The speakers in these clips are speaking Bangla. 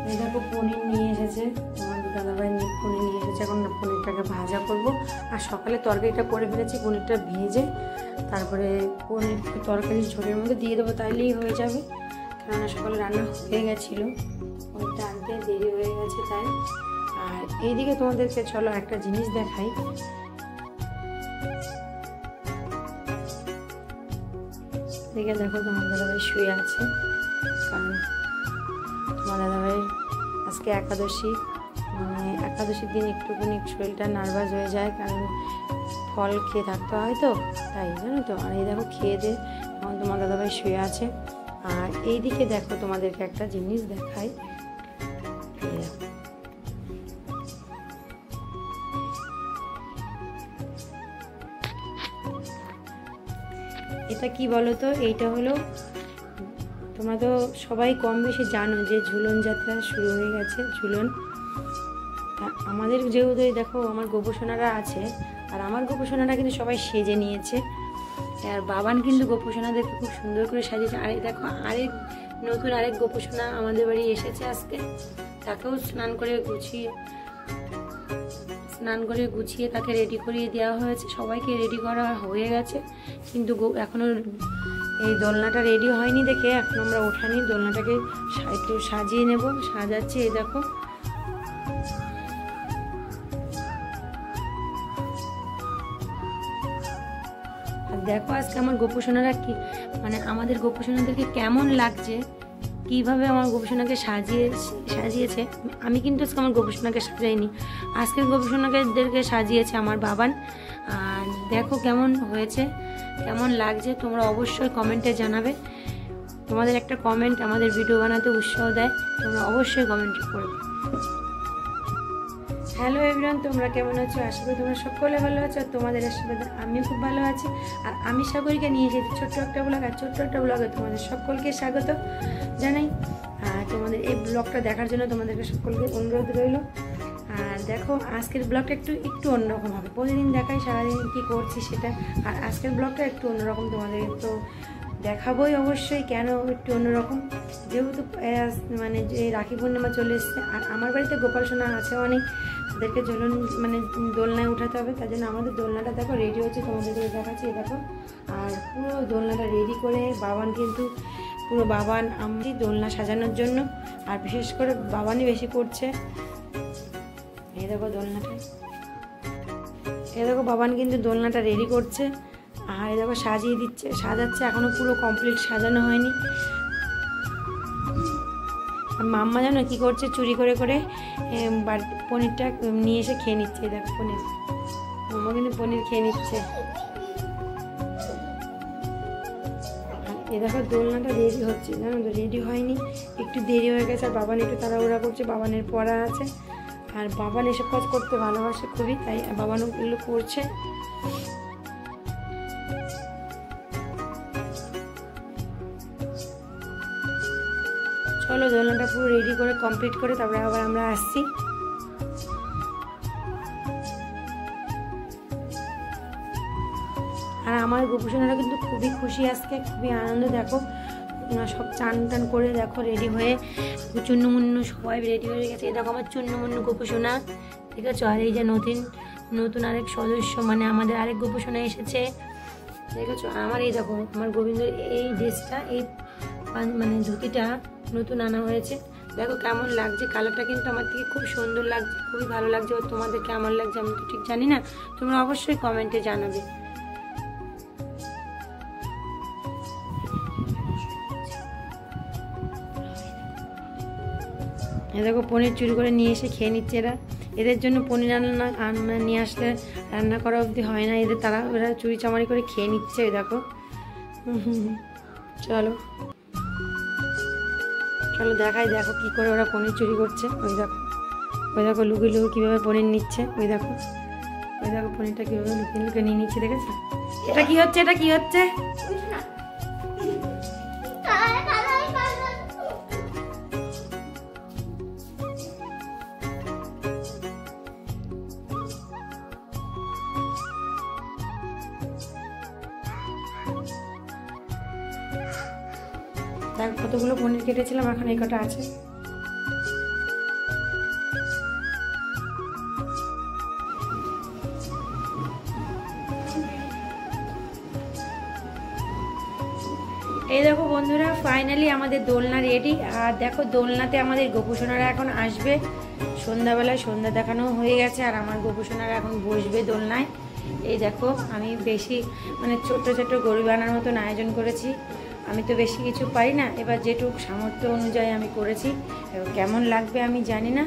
এই দেখো পনির নিয়ে এসেছে, তোমাদের দাদাভাই পনির নিয়ে এসেছে। এখন পনিরটাকে ভাজা করব। আর সকালে তরকারিটা করে ফেলেছি, পনিরটা ভেজে তারপরে পনির তরকারির ঝোলের মধ্যে দিয়ে দেবো, তাইলেই হয়ে যাবে। কেননা সকালে রান্না হয়ে গেছিলো, পনিরটা আনতে দেরি হয়ে গেছে তাই। আর এইদিকে তোমাদেরকে চলো একটা জিনিস দেখাই। দেখে দেখো তোমার দাদাভাই শুয়ে আছে, কারণ তোমার দাদাভাই আজকে একাদশী, মানে একাদশীর দিন একটুখানি শরীরটা নার্ভাস হয়ে যায়, কারণ ফল খেয়ে থাকতে হয় তো, তাই জানো তো। আর এই দেখো খেয়ে দিয়ে এখন তোমার দাদাভাই শুয়ে আছে। আর এইদিকে দেখো তোমাদেরকে একটা জিনিস দেখাই। এটা কি বলো তো, এইটা হলো, তোমরা তো সবাই কম বেশি জানো যে ঝুলন যাত্রা শুরু হয়ে গেছে, ঝুলন। আমাদের যেহেতু দেখো আমার গোপসোনারা আছে, আর আমার গোপসোনারা কিন্তু সবাই সেজে নিয়েছে। আর বাবান কিন্তু গোপসোনাদেরকে খুব সুন্দর করে সাজিয়েছে। আর দেখো নতুন আরেক গোপসোনা আমাদের বাড়ি এসেছে আজকে, তাকেও স্নান করে গুছিয়ে তাকে রেডি করিয়ে দেওয়া হয়েছে। সবাইকে রেডি করা হয়ে গেছে, কিন্তু এখনও এই দোলনাটা রেডি হয়নি দেখে এখন আমরা ওঠানি। দোলনাটাকে একটু সাজিয়ে নেব, সাজাচ্ছি। এই দেখো আর দেখো আজকে আমার গোপসোনারা কি, মানে আমাদের গোপসোনাদেরকে কেমন লাগছে, কীভাবে আমার গোপসোনাকে সাজিয়েছে। আমি কিন্তু আজকে আমার গোপসোনাকে সাজাইনি, আজকের গোপসোনাদেরকে সাজিয়েছে আমার বাবান। আর দেখো কেমন হয়েছে, কেমন লাগছে তোমরা অবশ্যই কমেন্টে জানাবে। তোমাদের একটা কমেন্ট আমাদের ভিডিও বানাতে উৎসাহ দেয়, তোমরা অবশ্যই কমেন্ট করবে। হ্যালো এভরিওয়ান, তোমরা কেমন আছো? আশা করি তোমরা সকলে ভালো আছো। তোমাদের আশীর্বাদে আমিও খুব ভালো আছি। আর আমি সাগরিকা নিয়ে এসেছি ছোট্ট একটা ব্লগ, আর ছোট্ট একটা ব্লগে তোমাদের সকলকে স্বাগত জানাই। আর তোমাদের এই ব্লগটা দেখার জন্য তোমাদেরকে সকলকে অনুরোধ রইল। আর দেখো আজকের ব্লগটা একটু অন্যরকম হবে। প্রতিদিন দেখাই সারাদিন কী করছি সেটা, আর আজকের ব্লগটা একটু অন্যরকম। তোমাদের তো দেখাবোই অবশ্যই, কেন একটু অন্যরকম, যেহেতু মানে যে রাখি পূর্ণিমা চলে এসছে। আর আমার বাড়িতে গোপাল সোনা আছে অনেক, তাদেরকে দোলনায় উঠাতে হবে, তার জন্য আমাদের দোলনাটা দেখো রেডি হচ্ছে, তোমাদেরকে দেখাচ্ছি। দেখো আর পুরো দোলনাটা রেডি করে বাবান কিন্তু বাবান আমি দোলনা সাজানোর জন্য, আর বিশেষ করে বাবানই বেশি করছে। এই দেখো দোলনাটা, এই দেখো বাবান কিন্তু দোলনাটা রেডি করছে। আর এই দেখো সাজাচ্ছে, এখনো পুরো কমপ্লিট সাজানো হয়নি। আর মাম্মা জানো কি করছে, চুরি করে পনিরটা নিয়ে এসে খেয়ে নিচ্ছে। দেখো পনির, মাম্মা কিন্তু পনির খেয়ে নিচ্ছে। এই দেখো দোলনাটা রেডি হচ্ছে, জানো তো রেডি হয়নি, একটু দেরি হয়ে গেছে। আর বাবান একটু তাড়াহুড়া করছে, বাবানের পড়া আছে। আর বাবান এসব কাজ করতে ভালোবাসে খুবই, তাই বাবানও এগুলো করছে। চলো দোলনাটা পুরো রেডি করে কমপ্লিট করে তারপরে আবার আমরা আসছি। আর আমার গোপসোনারা কিন্তু খুবই খুশি আজকে, খুবই আনন্দ। দেখো সব চান টান করে দেখো রেডি হয়ে চুন্নমুন্নু সবাই রেডি হয়ে গেছে। এই দেখো আমার চুন্নমুন্নু গোপসোনা, ঠিক আছে। আর এই যে নতুন আরেক সদস্য, মানে আমাদের আরেক গোপসোনা এসেছে, দেখেছো। আমার এই দেখো আমার গোবিন্দর এই ড্রেসটা, এই মানে ধুতিটা নতুন আনা হয়েছে। দেখো কেমন লাগছে, কালারটা কিন্তু আমার থেকে খুব সুন্দর লাগছে, খুবই ভালো লাগছে। তোমাদের কেমন লাগছে আমি তো ঠিক জানি না, তোমরা অবশ্যই কমেন্টে জানাবে। দেখো পনির চুরি করে নিয়ে এসে খেয়ে নিচ্ছে এরা। এদের জন্য পনির নিয়ে আসলে রান্না করা অবধি হয় না, এরা চুরি চামারি করে খেয়ে নিচ্ছে। দেখো চলো দেখাই, দেখো কি করে ওরা পনির চুরি করছে। ওই দেখো লুকিয়ে কীভাবে পনির নিচ্ছে। ওই দেখো পনিরটা কীভাবে লুকিয়ে নিয়ে নিচ্ছে, দেখেছো? এটা কি হচ্ছে? দেখ কতগুলো পনির কেটেছিলাম, এখন এই কটা আছে। এই দেখো বন্ধুরা, ফাইনালি আমাদের দোলনা রেডি। আর দেখো দোলনাতে আমাদের গোপুসোনারা এখন আসবে সন্ধ্যাবেলায়, সন্ধ্যা দেখানো হয়ে গেছে। আর আমার গোপুসোনারা এখন বসবে দোলনায়। এই দেখো আমি বেশি মানে ছোট্ট ছোট্ট গরু বানানোর মতন আয়োজন করেছি। আমি তো বেশি কিছু পারি না, এবার যেটুকু সামর্থ্য অনুযায়ী আমি করেছি। কেমন লাগবে আমি জানি না,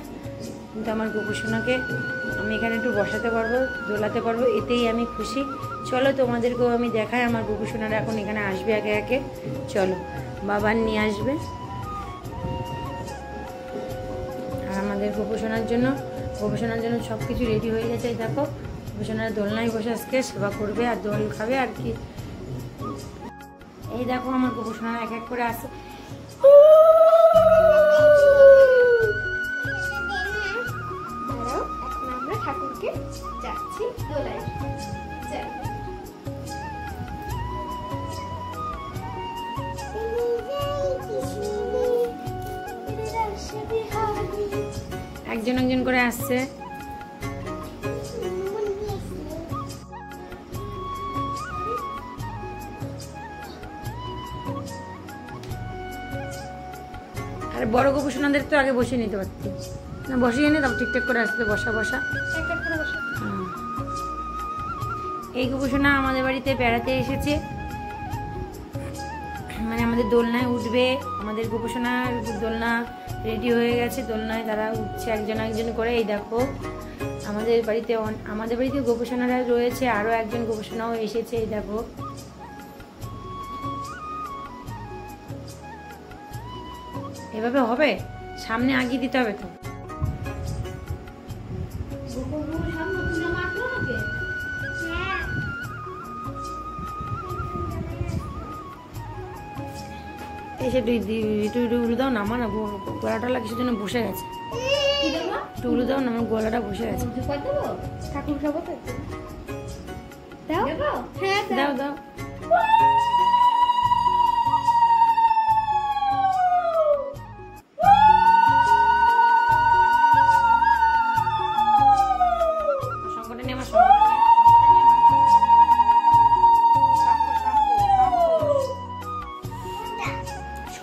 কিন্তু আমার গোপুসোনাকে আমি এখানে একটু বসাতে পারবো, দোলাতে পারবো, এতেই আমি খুশি। চলো তোমাদেরকেও আমি দেখাই, আমার গোপুসোনারা এখন এখানে আসবে একে একে। চলো, বাবার নিয়ে আসবে। আর আমাদের গোপুসোনার জন্য সব কিছু রেডি হয়ে গেছে। এই দেখো গোপুসোনারা দোলনায় বসে আজকে সেবা করবে আর দোল খাবে আর কি। এই দেখো আমার গোপুসোনারা এক এক করে আসে। ঠাকুরকে যাচ্ছি দোলায়। একজন একজন করে আসছে। আর বড় গোপুসোনাদের তো আগে বসিয়ে নিতে পারতি না, বসিয়ে নি তাও ঠিকঠাক করে আসতে। বসা এই গোপুসোনা আমাদের বাড়িতে বেড়াতে এসেছে, মানে আমাদের দোলনায় উঠবে। আমাদের গোপুসোনার দোলনা রেডি হয়ে গেছে, দোলনায় তারা উঠছে একজন একজন করে। এই দেখো আমাদের বাড়িতে গোপুসোনারা রয়েছে, আরো একজন গোপুসোনাও এসেছে। এই দেখো এভাবে হবে, সামনে আগিয়ে দিতে হবে তো। এসে উড়ু দাও না, আমার গলাটা কিছু জন্য বসে গেছে। উড়ু দাও না, আমার গলাটা বসে গেছে। দাও দাও।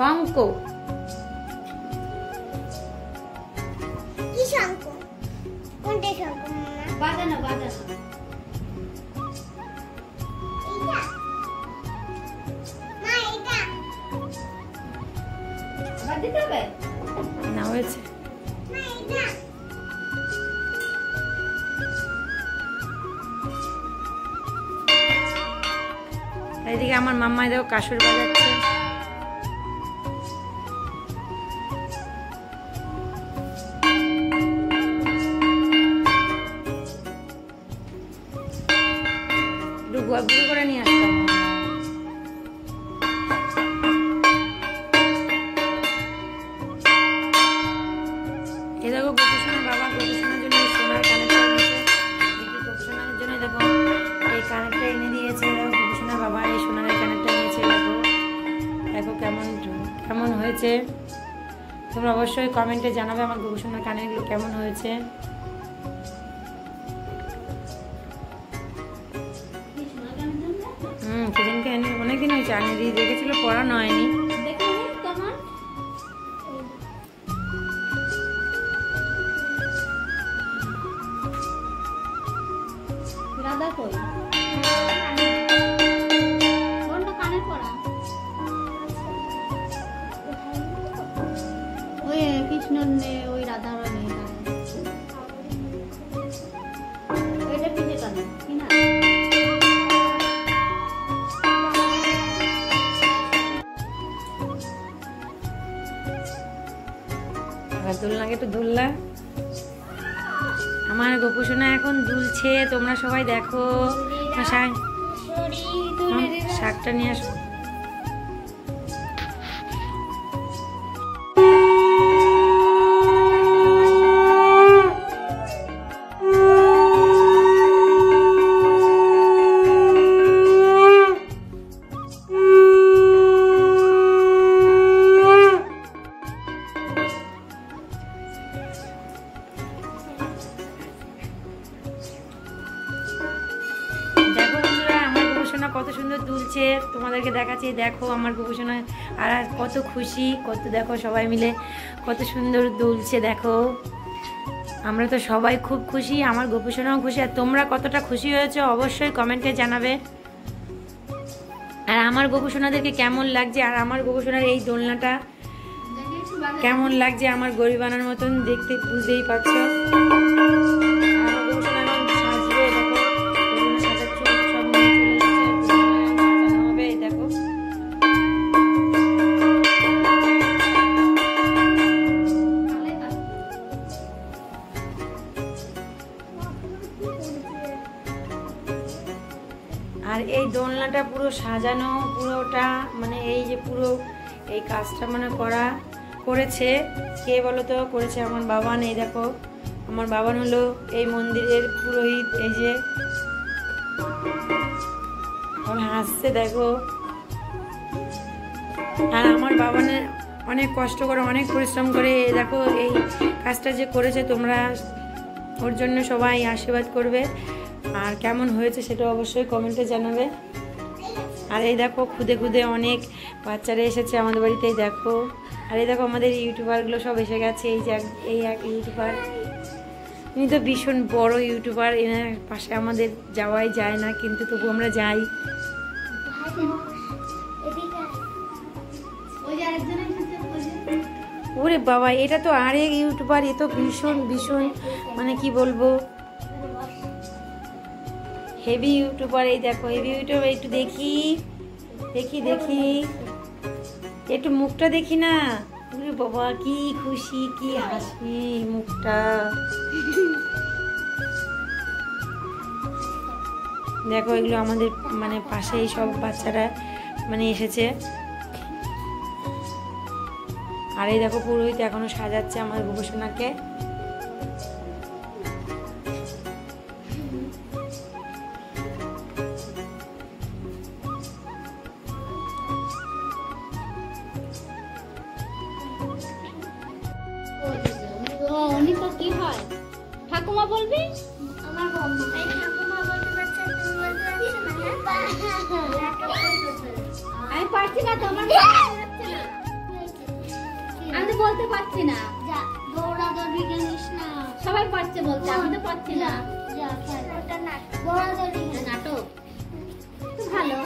শঙ্খ কি শঙ্খ? কোনটা শঙ্খ? বাজানো বাজানো। এইটা মা, এইটা বাজাতে হবে না, হয়েছে। মা এইটা এইদিকে আমার মাম্মা দেখো কাসুর বাজাচ্ছে। করে নিয়ে আসতাম। এই দেখো গোপুসোনার বাবা গোপুসোনার জন্য সোনার কানেরটা এনেছে। গোপুসোনার জন্য দেখো এই কানেরটা এনে দিয়েছে। গোপুসোনার বাবা এই সোনার কানেরটা নিয়েছে। দেখো দেখো কেমন হয়েছে। তোমরা অবশ্যই কমেন্টে জানাবে আমার গোপুসোনার কানেরগুলো কেমন হয়েছে। সেদিনকে অনেকদিন হয়েছে আনি দিয়ে দেখেছিল, পড়ানো হয়নি। কৃষ্ণ ওই রাধা নেই, ওইটা পিঠে কানে কি না। দোলনাকে একটু দুললা। আমার গোপুসোনা এখন দুলছে, তোমরা সবাই দেখো। শাকটা নিয়ে আসো। কত সুন্দর দুলছে, তোমাদেরকে দেখাচ্ছি। দেখো আমার গোপুসোনা আর কত খুশি, কত দেখো সবাই মিলে কত সুন্দর দুলছে। দেখো আমরা তো সবাই খুব খুশি, আমার গোপুসোনাও খুশি। আর তোমরা কতটা খুশি হয়েছো অবশ্যই কমেন্টে জানাবে। আর আমার গোপুসোনাদেরকে কেমন লাগছে, আর আমার গোপুসোনার এই দোলনাটা কেমন লাগছে, আমার গরিবানার মতন দেখতে, বুঝতেই পারছো। আর এই দোলনাটা পুরো সাজানো, পুরোটা মানে এই যে পুরো এই কাজটা মানে করেছে কে বলো তো? করেছে আমার বাবান। এই দেখো আমার বাবান হলো এই মন্দিরের পুরোহিত। এই যে হাসছে দেখো। আর আমার বাবানের অনেক কষ্ট করে, অনেক পরিশ্রম করে দেখো এই কাজটা যে করেছে। তোমরা ওর জন্য সবাই আশীর্বাদ করবে। আর কেমন হয়েছে সেটা অবশ্যই কমেন্টে জানাবে। আর এই দেখো খুদে খুদে অনেক বাচ্চারা এসেছে আমাদের বাড়িতেই দেখো। আর এই দেখো আমাদের ইউটিউবারগুলো সব এসে গেছে। এই যে এই এক ইউটিউবার, ইনি তো ভীষণ বড় ইউটিউবার, এনার পাশে আমাদের যাওয়াই যায় না, কিন্তু তবু আমরা যাই। ওরে বাবা, এটা তো আরেক ইউটিউবার, এ তো ভীষণ ভীষণ মানে কি বলবো, হেভি ইউটিউবার। এই দেখো হেভি ইউটিউবার, একটু দেখি দেখি দেখি একটু মুখটা দেখি না। ওরে বাবা কি খুশি, কি হাসি মুখটা। দেখো এগুলো আমাদের মানে পাশেই সব বাচ্চারা মানে এসেছে। আর এই দেখো পুরোহিত এখনো সাজাচ্ছে আমার গোপুসোনাকে। উনি তো কি হয় ঠাকুমা বলবি? আমার বম্মা ঠাকুমা বলতে পারছে, তুমি বলতে পারছো না? আমি পারছি না, তোমার আমি বলতে পারছি না। যা দৌড়াদৌড়ি জানিস না, সবাই পারছে বলতে, আমি তো পারছি না। যা খেলাটা নাটক, দৌড়াদৌড়ি নাটক তো ভালো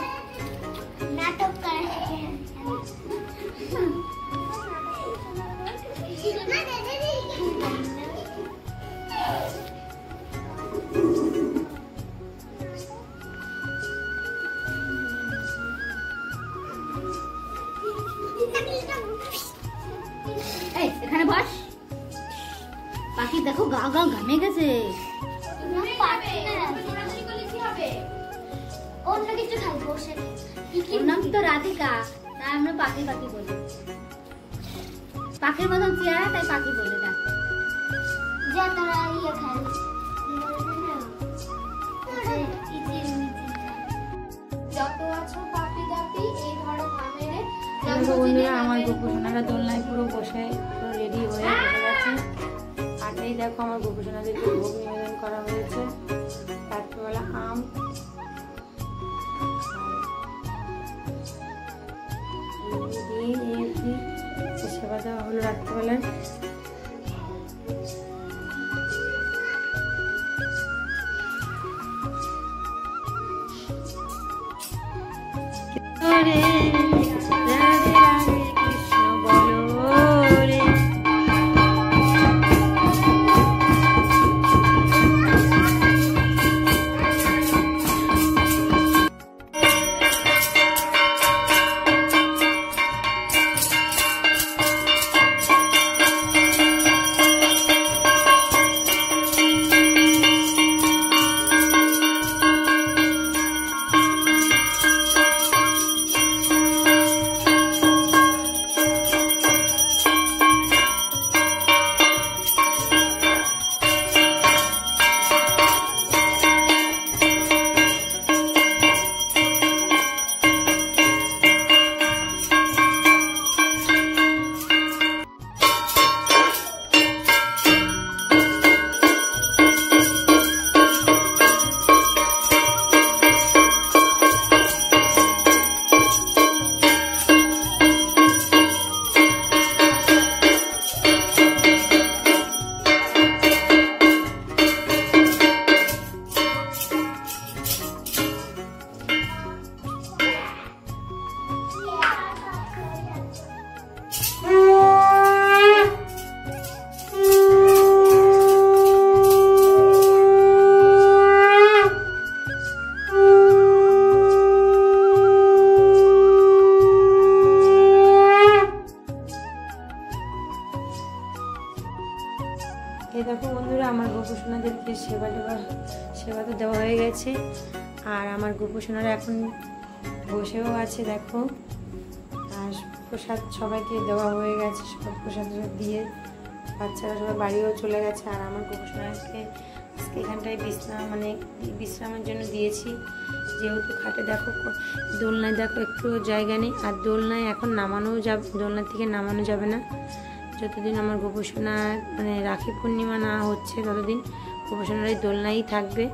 নাটক করে। এখানে বস, পাখি দেখো গা গা ঘামে গেছে। অন্য কিছু খাই বসে, ওর নাম তো রাধিকা, তাই আমরা পাখি পাখি বলি। পাখির মতন চেহারা, তাই পাখি বলে ডাক। যা তোরা ইয়ে খাই যত আছো পাখি জাতি এই ধরো ভামেরে। বন্ধুরা আমার গোপুসোনারা দোলনায় পুরো বসে পুরো রেডি হয়ে বসে গেছে। আর এই দেখো আমার গোপুসোনাদেরকে ভোগ নিবেদন করা হয়েছে। রাত্রিবেলা আম দিয়ে সেবা দেওয়া হলো রাত্রিবেলায়। সেবা তো দেওয়া হয়ে গেছে। আর আমার গোপোষণারা এখন বসেও আছে দেখো। আর প্রসাদ সবাইকে দেওয়া হয়ে গেছে, সব প্রসাদ দিয়ে বাচ্চারা সবাই বাড়িও চলে গেছে। আর আমার গোপোষণাকে আজকে এখানটায় বিশ্রামের জন্য দিয়েছি, যেহেতু খাটে দেখো দোলনায় দেখো একটু জায়গা নেই। আর দোলনায় এখন দোলনা থেকে নামানো যাবে না। যতদিন আমার গোপোষণা রাখি পূর্ণিমা না হচ্ছে ততদিন গোপোষণার এই দোলনাই থাকবে।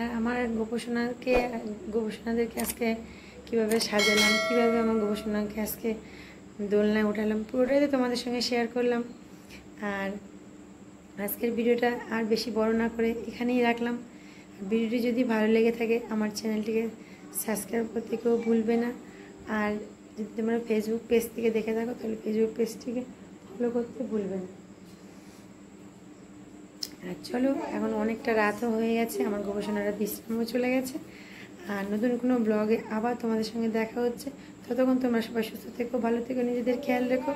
আর আমার গোপোষণাদেরকে আজকে কীভাবে সাজালাম, কীভাবে আমার গোপোষণাকে আজকে দোলনায় উঠালাম, পুরোটাই তো তোমাদের সঙ্গে শেয়ার করলাম। আর আজকের ভিডিওটা আর বেশি বড় না করে এখানেই রাখলাম। ভিডিওটি যদি ভালো লেগে থাকে আমার চ্যানেলটিকে সাবস্ক্রাইব করতে কেউ ভুলবে না। আর যদি তোমরা ফেসবুক পেজ থেকে দেখে থাকো তাহলে ফেসবুক পেজটিকে ফলো করতে ভুলবে না। আর চলো, এখন অনেকটা রাতও হয়ে গেছে, আমার গবেষণারা বিশ্রামও চলে গেছে। আর নতুন কোনো ব্লগে আবার তোমাদের সঙ্গে দেখা হচ্ছে। ততক্ষণ তোমরা সবাই সুস্থ থেকো, ভালো থেকো, নিজেদের খেয়াল রেখো।